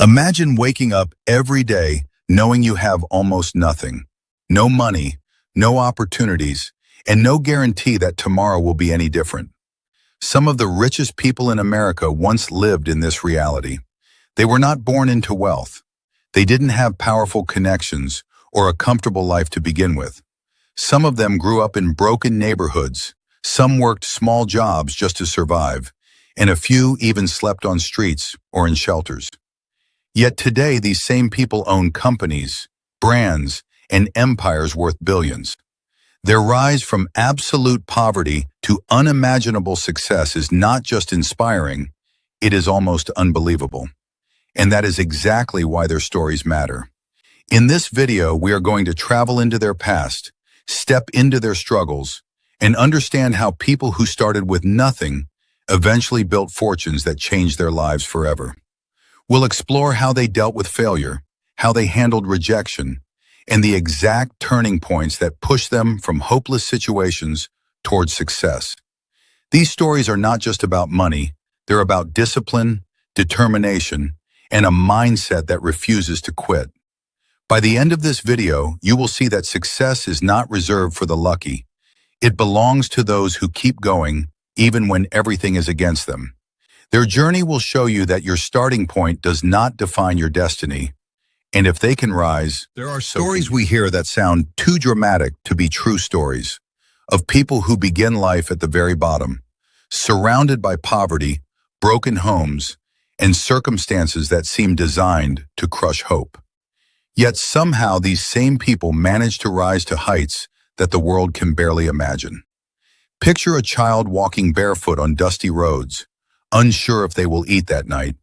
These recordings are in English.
Imagine waking up every day knowing you have almost nothing. No money, no opportunities, and no guarantee that tomorrow will be any different. Some of the richest people in America once lived in this reality. They were not born into wealth. They didn't have powerful connections or a comfortable life to begin with. Some of them grew up in broken neighborhoods. Some worked small jobs just to survive, and a few even slept on streets or in shelters. Yet today, these same people own companies, brands, and empires worth billions. Their rise from absolute poverty to unimaginable success is not just inspiring, it is almost unbelievable. And that is exactly why their stories matter. In this video, we are going to travel into their past, step into their struggles, and understand how people who started with nothing eventually built fortunes that changed their lives forever. We'll explore how they dealt with failure, how they handled rejection, and the exact turning points that pushed them from hopeless situations towards success. These stories are not just about money, they're about discipline, determination, and a mindset that refuses to quit. By the end of this video, you will see that success is not reserved for the lucky. It belongs to those who keep going, even when everything is against them. Their journey will show you that your starting point does not define your destiny. And if they can rise, there are stories we hear that sound too dramatic to be true stories, of people who begin life at the very bottom, surrounded by poverty, broken homes, and circumstances that seem designed to crush hope. Yet somehow these same people manage to rise to heights that the world can barely imagine. Picture a child walking barefoot on dusty roads, unsure if they will eat that night,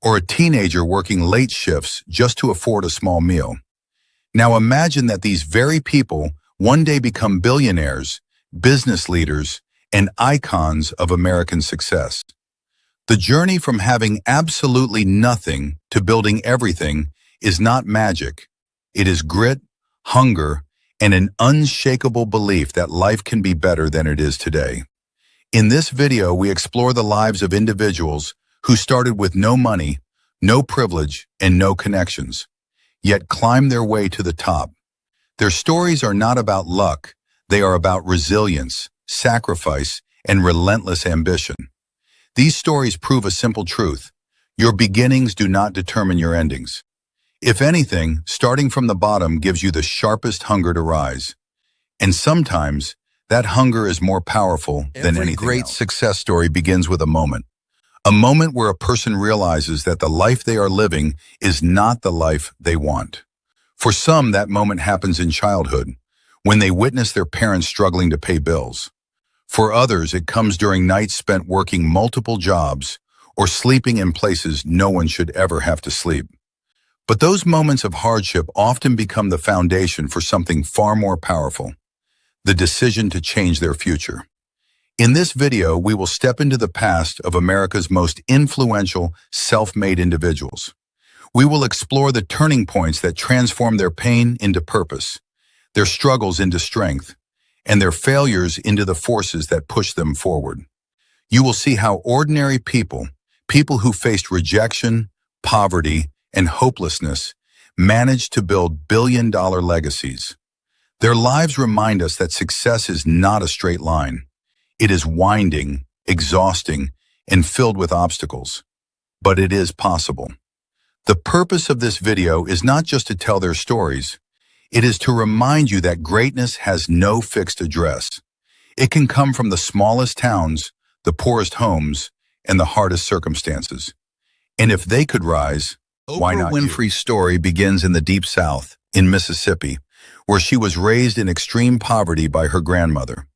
or a teenager working late shifts just to afford a small meal. Now imagine that these very people one day become billionaires, business leaders, and icons of American success. The journey from having absolutely nothing to building everything is not magic. It is grit, hunger, and an unshakable belief that life can be better than it is today. In this video, we explore the lives of individuals who started with no money, no privilege, and no connections, yet climbed their way to the top. Their stories are not about luck, they are about resilience, sacrifice, and relentless ambition. These stories prove a simple truth: your beginnings do not determine your endings. If anything, starting from the bottom gives you the sharpest hunger to rise. And sometimes, that hunger is more powerful than anything else. Every great success story begins with a moment where a person realizes that the life they are living is not the life they want. For some, that moment happens in childhood, when they witness their parents struggling to pay bills. For others, it comes during nights spent working multiple jobs or sleeping in places no one should ever have to sleep. But those moments of hardship often become the foundation for something far more powerful: the decision to change their future. In this video, we will step into the past of America's most influential, self-made individuals. We will explore the turning points that transform their pain into purpose, their struggles into strength, and their failures into the forces that push them forward. You will see how ordinary people who faced rejection, poverty, and hopelessness, managed to build billion-dollar legacies. Their lives remind us that success is not a straight line. It is winding, exhausting, and filled with obstacles. But it is possible. The purpose of this video is not just to tell their stories. It is to remind you that greatness has no fixed address. It can come from the smallest towns, the poorest homes, and the hardest circumstances. And if they could rise, why not you? Oprah Winfrey's story begins in the Deep South, in Mississippi, where she was raised in extreme poverty by her grandmother.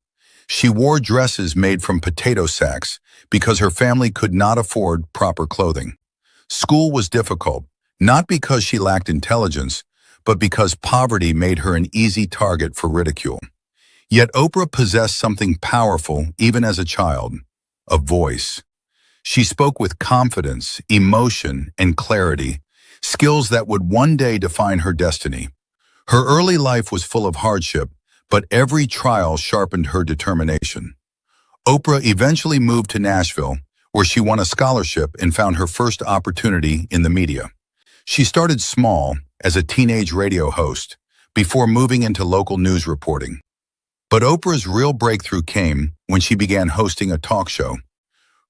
She wore dresses made from potato sacks because her family could not afford proper clothing. School was difficult, not because she lacked intelligence, but because poverty made her an easy target for ridicule. Yet Oprah possessed something powerful even as a child: a voice. She spoke with confidence, emotion, and clarity, skills that would one day define her destiny. Her early life was full of hardship, but every trial sharpened her determination. Oprah eventually moved to Nashville, where she won a scholarship and found her first opportunity in the media. She started small as a teenage radio host before moving into local news reporting. But Oprah's real breakthrough came when she began hosting a talk show.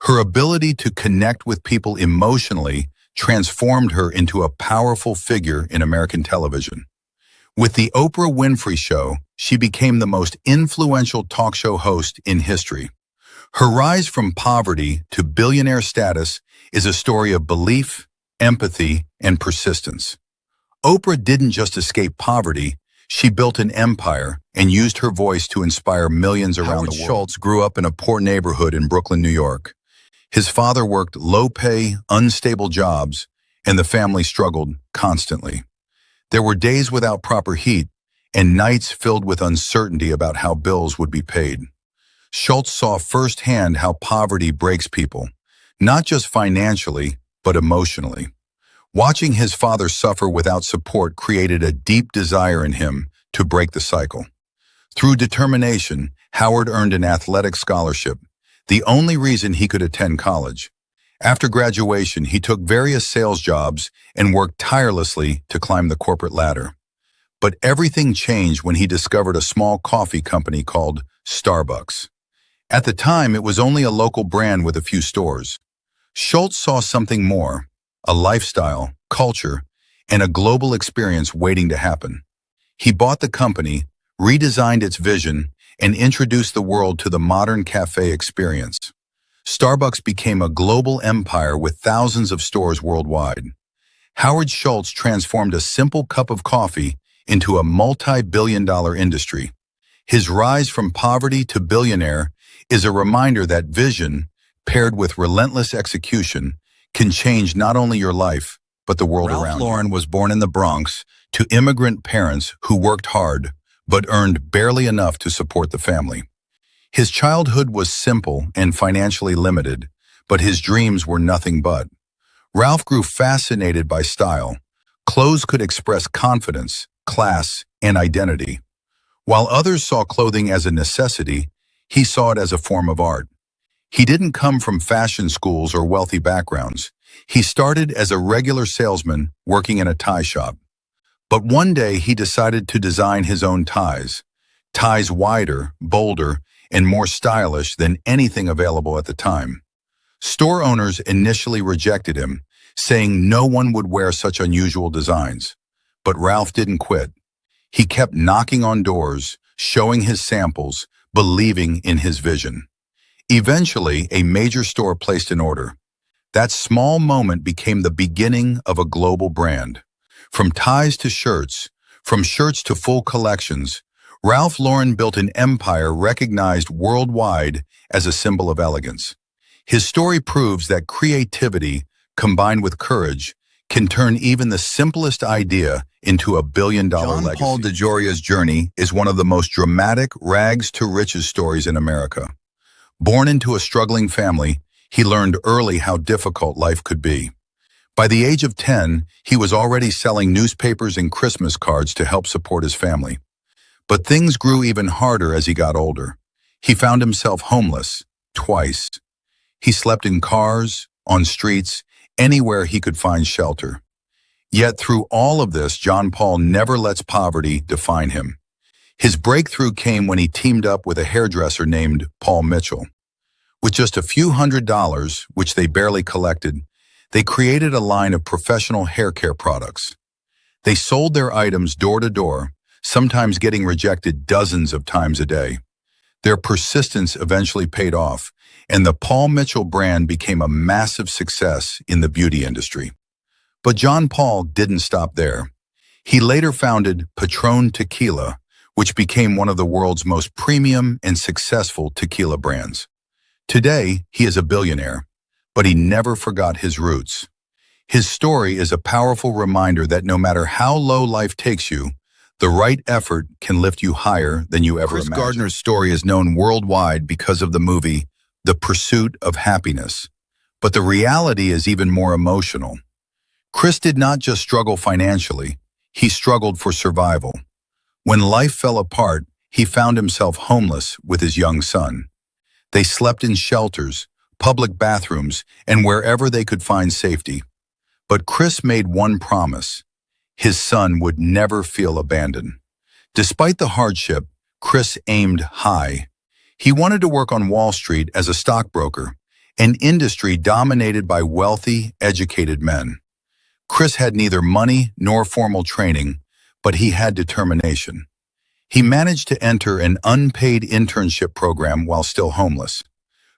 Her ability to connect with people emotionally transformed her into a powerful figure in American television. With the Oprah Winfrey Show, she became the most influential talk show host in history. Her rise from poverty to billionaire status is a story of belief, empathy, and persistence. Oprah didn't just escape poverty, she built an empire and used her voice to inspire millions around the world. Schultz grew up in a poor neighborhood in Brooklyn, New York. His father worked low-pay, unstable jobs, and the family struggled constantly. There were days without proper heat and nights filled with uncertainty about how bills would be paid. Schultz saw firsthand how poverty breaks people, not just financially, but emotionally. Watching his father suffer without support created a deep desire in him to break the cycle. Through determination, Howard earned an athletic scholarship, the only reason he could attend college. After graduation, he took various sales jobs and worked tirelessly to climb the corporate ladder. But everything changed when he discovered a small coffee company called Starbucks. At the time, it was only a local brand with a few stores. Schultz saw something more, a lifestyle, culture, and a global experience waiting to happen. He bought the company, redesigned its vision, and introduced the world to the modern cafe experience. Starbucks became a global empire with thousands of stores worldwide. Howard Schultz transformed a simple cup of coffee into a multi-billion-dollar industry. His rise from poverty to billionaire is a reminder that vision, paired with relentless execution, can change not only your life, but the world around you. Ralph Lauren was born in the Bronx to immigrant parents who worked hard, but earned barely enough to support the family. His childhood was simple and financially limited, but his dreams were nothing but. Ralph grew fascinated by style. Clothes could express confidence, class, and identity. While others saw clothing as a necessity, he saw it as a form of art. He didn't come from fashion schools or wealthy backgrounds. He started as a regular salesman working in a tie shop. But one day he decided to design his own ties wider, bolder, and more stylish than anything available at the time. Store owners initially rejected him, saying no one would wear such unusual designs. But Ralph didn't quit. He kept knocking on doors, showing his samples, believing in his vision. Eventually, a major store placed an order. That small moment became the beginning of a global brand. From ties to shirts, from shirts to full collections, Ralph Lauren built an empire recognized worldwide as a symbol of elegance. His story proves that creativity, combined with courage, can turn even the simplest idea into a billion-dollar legacy. Paul DeJoria's journey is one of the most dramatic rags-to-riches stories in America. Born into a struggling family, he learned early how difficult life could be. By the age of 10, he was already selling newspapers and Christmas cards to help support his family. But things grew even harder as he got older. He found himself homeless, twice. He slept in cars, on streets, anywhere he could find shelter. Yet through all of this, John Paul never lets poverty define him. His breakthrough came when he teamed up with a hairdresser named Paul Mitchell. With just a few $100s, which they barely collected, they created a line of professional hair care products. They sold their items door to door, sometimes getting rejected dozens of times a day. Their persistence eventually paid off, and the Paul Mitchell brand became a massive success in the beauty industry. But John Paul didn't stop there. He later founded Patron Tequila, which became one of the world's most premium and successful tequila brands. Today, he is a billionaire, but he never forgot his roots. His story is a powerful reminder that no matter how low life takes you, the right effort can lift you higher than you ever imagined. Chris Gardner's story is known worldwide because of the movie The Pursuit of Happiness, but the reality is even more emotional. Chris did not just struggle financially, he struggled for survival. When life fell apart, he found himself homeless with his young son. They slept in shelters, public bathrooms, and wherever they could find safety. But Chris made one promise. His son would never feel abandoned. Despite the hardship, Chris aimed high. He wanted to work on Wall Street as a stockbroker, an industry dominated by wealthy, educated men. Chris had neither money nor formal training, but he had determination. He managed to enter an unpaid internship program while still homeless.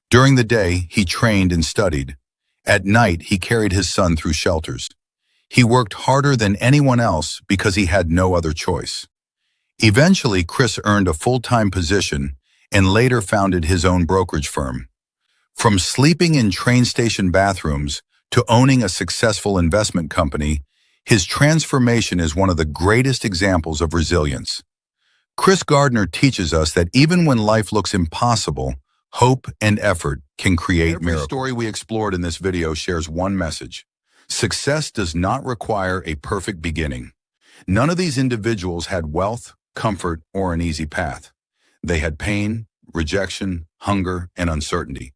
During the day, he trained and studied. At night, he carried his son through shelters. He worked harder than anyone else because he had no other choice. Eventually, Chris earned a full-time position and later founded his own brokerage firm. From sleeping in train station bathrooms to owning a successful investment company, his transformation is one of the greatest examples of resilience. Chris Gardner teaches us that even when life looks impossible, hope and effort can create miracles. Every story we explored in this video shares one message. Success does not require a perfect beginning. None of these individuals had wealth, comfort, or an easy path. They had pain, rejection, hunger, and uncertainty.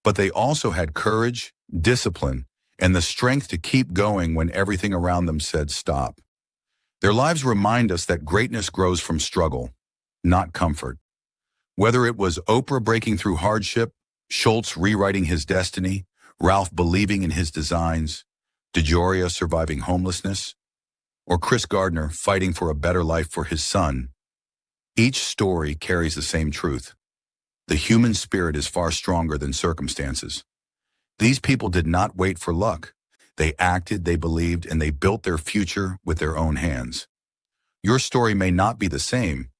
But they also had courage, discipline, and the strength to keep going when everything around them said stop. Their lives remind us that greatness grows from struggle, not comfort. Whether it was Oprah breaking through hardship, Schultz rewriting his destiny, Ralph believing in his designs, DeJoria surviving homelessness, or Chris Gardner fighting for a better life for his son, each story carries the same truth. The human spirit is far stronger than circumstances. These people did not wait for luck. They acted, they believed, and they built their future with their own hands. Your story may not be the same,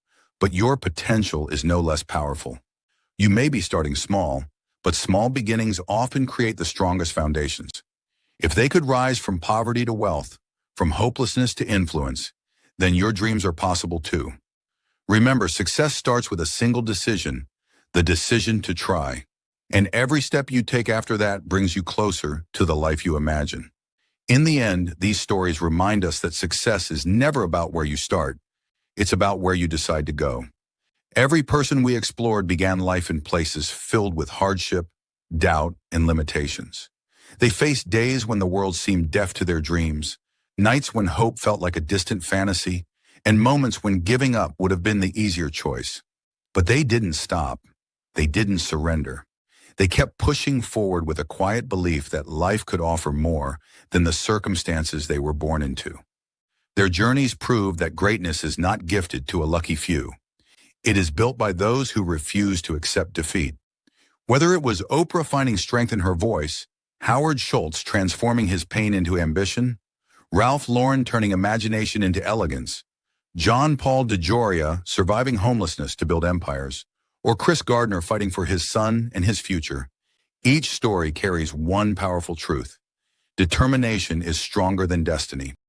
but your potential is no less powerful. You may be starting small, but small beginnings often create the strongest foundations. If they could rise from poverty to wealth, from hopelessness to influence, then your dreams are possible too. Remember, success starts with a single decision, the decision to try. And every step you take after that brings you closer to the life you imagine. In the end, these stories remind us that success is never about where you start. It's about where you decide to go. Every person we explored began life in places filled with hardship, doubt, and limitations. They faced days when the world seemed deaf to their dreams, nights when hope felt like a distant fantasy, and moments when giving up would have been the easier choice. But they didn't stop. They didn't surrender. They kept pushing forward with a quiet belief that life could offer more than the circumstances they were born into. Their journeys proved that greatness is not gifted to a lucky few. It is built by those who refuse to accept defeat. Whether it was Oprah finding strength in her voice, Howard Schultz transforming his pain into ambition, Ralph Lauren turning imagination into elegance, Paul DeJoria surviving homelessness to build empires, or Chris Gardner fighting for his son and his future, each story carries one powerful truth. Determination is stronger than destiny.